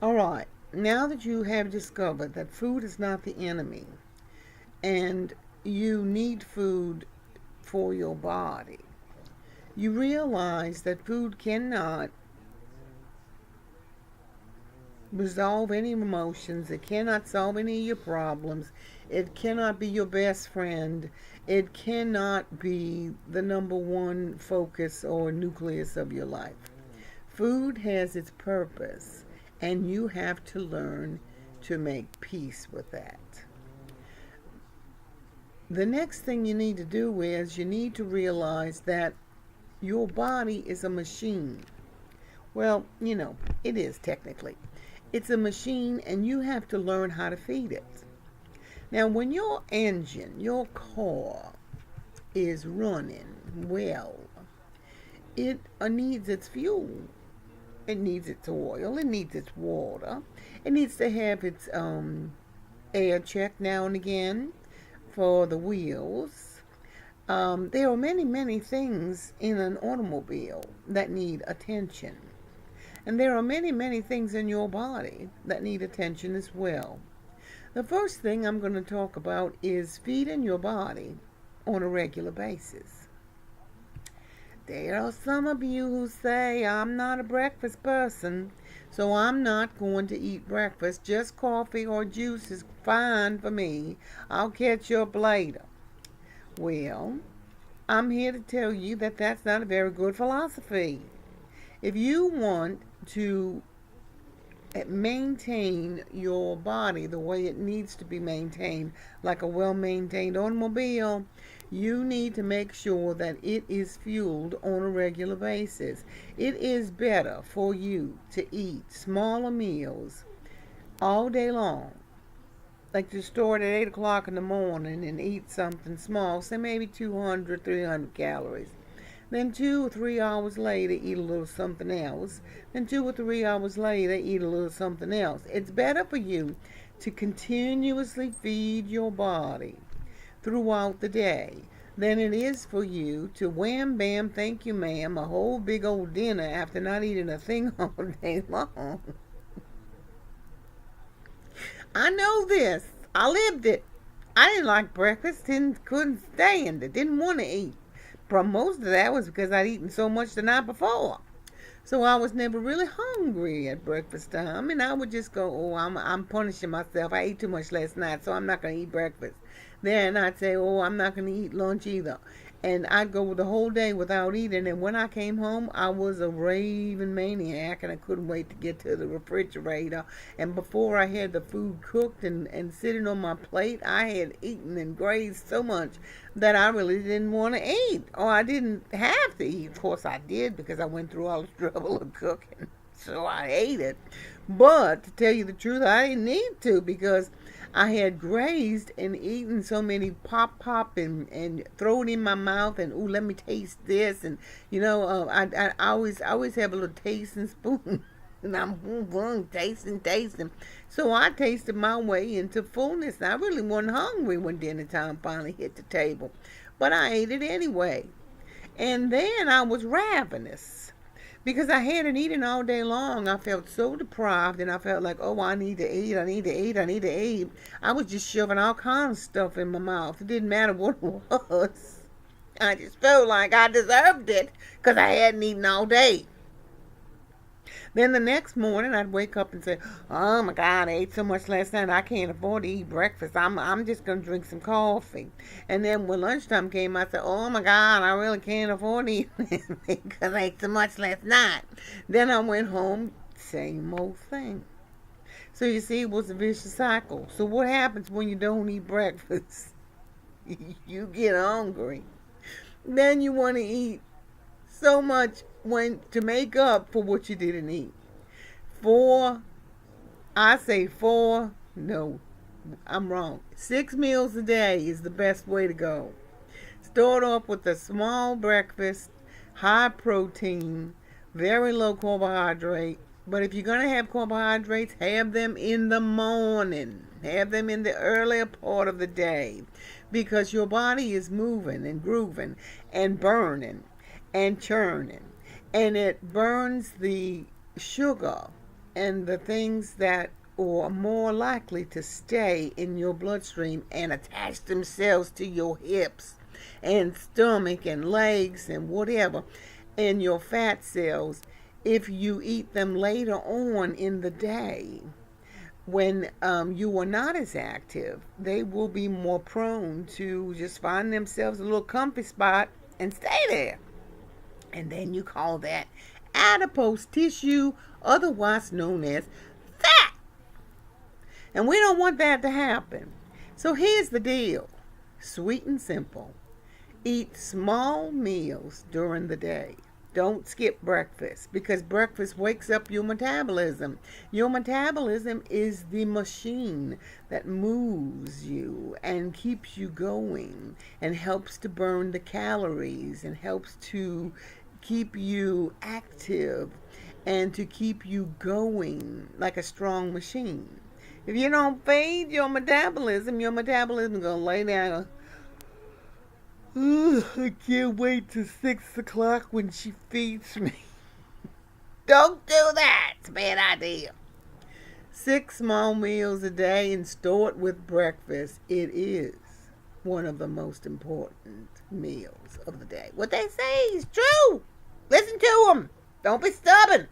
All right. Now that you have discovered that food is not the enemy and you need food for your body, you realize that food cannot resolve any emotions, it cannot solve any of your problems, it cannot be your best friend, it cannot be the number one focus or nucleus of your life. Food has its purpose, and you have to learn to make peace with that. The next thing you need to do is you need to realize that your body is a machine. Well, it is technically. It's a machine, and you have to learn how to feed it. Now, when your engine, your car, is running well, it needs its fuel. It needs its oil. It needs its water. It needs to have its air check now and again for the wheels. There are many, many things in an automobile that need attention. And there are many, many things in your body that need attention as well. The first thing I'm going to talk about is feeding your body on a regular basis. There are some of you who say, I'm not a breakfast person, so I'm not going to eat breakfast. Just coffee or juice is fine for me. I'll catch up later. Well, I'm here to tell you that that's not a very good philosophy. If you want to maintain your body the way it needs to be maintained, like a well-maintained automobile, you need to make sure that it is fueled on a regular basis. It is better for you to eat smaller meals all day long, like to start at 8 o'clock in the morning and eat something small, say maybe 200, 300 calories. Then 2 or 3 hours later, eat a little something else. Then 2 or 3 hours later, eat a little something else. It's better for you to continuously feed your body throughout the day than it is for you to wham bam, thank you ma'am, a whole big old dinner after not eating a thing all day long. I know this. I lived it. I didn't like breakfast, couldn't stand it, didn't want to eat. But most of that was because I'd eaten so much the night before. So I was never really hungry at breakfast time, and I would just go, oh, I'm punishing myself. I ate too much last night, so I'm not going to eat breakfast. Then I'd say, oh, I'm not going to eat lunch either. And I'd go the whole day without eating, and when I came home, I was a raving maniac, and I couldn't wait to get to the refrigerator. And before I had the food cooked and sitting on my plate, I had eaten and grazed so much that I really didn't want to eat, or I didn't have to eat. Of course I did, because I went through all the trouble of cooking, so I ate it. But to tell you the truth, I didn't need to, because I had grazed and eaten so many pop and throw it in my mouth and ooh, let me taste this, and I always have a little tasting spoon and I'm tasting. So I tasted my way into fullness. And I really wasn't hungry when dinner time finally hit the table, but I ate it anyway. And then I was ravenous because I hadn't eaten all day long. I felt so deprived, and I felt like, oh, I need to eat. I was just shoving all kinds of stuff in my mouth. It didn't matter what it was. I just felt like I deserved it because I hadn't eaten all day. Then the next morning, I'd wake up and say, oh my God, I ate so much last night, I can't afford to eat breakfast. I'm just going to drink some coffee. And then when lunchtime came, I said, oh my God, I really can't afford to eat anything because I ate so much last night. Then I went home, same old thing. So you see, it was a vicious cycle. So what happens when you don't eat breakfast? You get hungry. Then you want to eat so much to make up for what you didn't eat. No, I'm wrong. 6 meals a day is the best way to go. Start off with a small breakfast, high protein, very low carbohydrate. But if you're going to have carbohydrates, have them in the morning. Have them in the earlier part of the day, because your body is moving and grooving and burning and churning. And it burns the sugar and the things that are more likely to stay in your bloodstream and attach themselves to your hips and stomach and legs and whatever, and your fat cells, if you eat them later on in the day when you are not as active, they will be more prone to just find themselves a little comfy spot and stay there. And then you call that adipose tissue, otherwise known as fat. And we don't want that to happen. So here's the deal, sweet and simple. Eat small meals during the day. Don't skip breakfast, because breakfast wakes up your metabolism. Your metabolism is the machine that moves you and keeps you going and helps to burn the calories and helps to keep you active and to keep you going like a strong machine. If you don't feed your metabolism is going to lay down. I can't wait till 6 o'clock when she feeds me. Don't do that. It's a bad idea. 6 small meals a day and store it with breakfast. It is one of the most important meals of the day. What they say is true. Listen to them. Don't be stubborn.